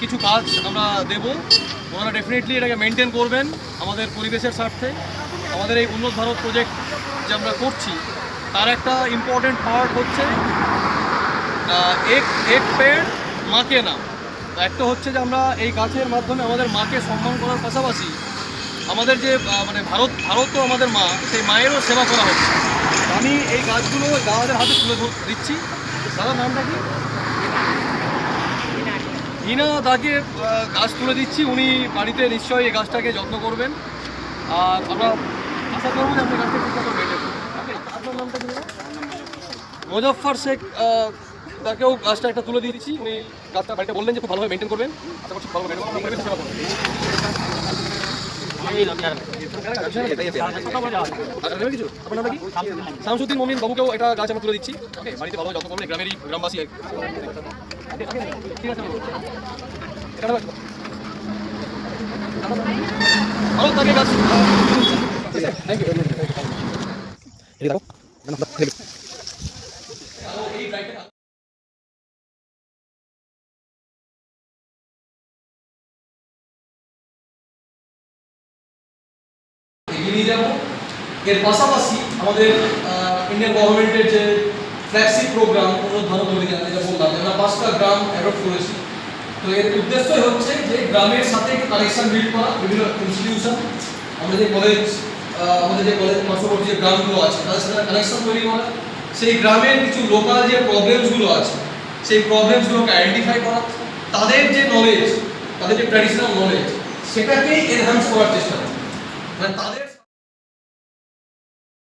কিছু কাজ আমরা দেব, ওনারা ডেফিনেটলি এটাকে মেনটেন করবেন আমাদের পরিবেশের স্বার্থে। আমাদের এই উন্নত ভারত প্রজেক্ট যে আমরা করছি তার একটা ইম্পর্টেন্ট পার্ট হচ্ছে এক পেড় মাকে নাম। একটা হচ্ছে যে আমরা এই গাছের মাধ্যমে আমাদের মাকে সম্মান করার পাশাপাশি আমাদের যে মানে ভারত তো আমাদের মা, সেই মায়েরও সেবা করা হচ্ছে। আমি এই গাছগুলো দাদাদের হাতে তুলে দিচ্ছি। দাদার নামটা কি? হিনা দাকে গাছ তুলে দিচ্ছি। উনি বাড়িতে নিশ্চয়ই এই গাছটাকে যত্ন করবেন, আর আমরা আশা করবো যে আপনি গাছটা ঠিক মতো মেনটেন করবেন। আপনার নামটা কি? মুজফফর শেখ তাকেও গাছটা একটা তুলে দিচ্ছি। উনি গাছটা বাড়িতে বললেন যে খুব ভালোভাবে মেনটেন করবেন। আশা করছি ভালো মেনটেন করবেন, সেবা করবেন। আপনার নামটা কি? শামসুদ্দিন মমিন বাবুকেও একটা গাছ আমরা তুলে দিচ্ছি। ওকে, বাড়িতে ভালো যত্ন করবেন, গ্রামেরই গ্রামবাসী। ঠিক আছে, ভালো থাকে গাছ। Thank you. এগিয়ে নিয়ে যাবো। এর পাশাপাশি আমাদের ইন্ডিয়ান গভর্নমেন্টের যে ফ্ল্যাগশিপ প্রোগ্রাম উন্নত ভারত অভিযান, যেটা বললাম আমরা 5টা গ্রাম অ্যাডপ্ট করেছি। তো এর উদ্দেশ্যই হচ্ছে যে গ্রামের সাথে একটু কানেকশন বিল্ড করা। বিভিন্ন ইনস্টিটিউশন, আমাদের যে কলেজ পার্শ্ববর্তী যে গ্রামগুলো আছে তাদের সাথে কানেকশন তৈরি করা। সেই গ্রামের কিছু লোকাল যে প্রবলেমসগুলো আছে সেই প্রবলেমসগুলোকে আইডেন্টিফাই করা, তাদের যে নলেজ, তাদের যে ট্র্যাডিশনাল নলেজ সেটাকেই এনহ্যান্স করার চেষ্টা করা। মানে তাদের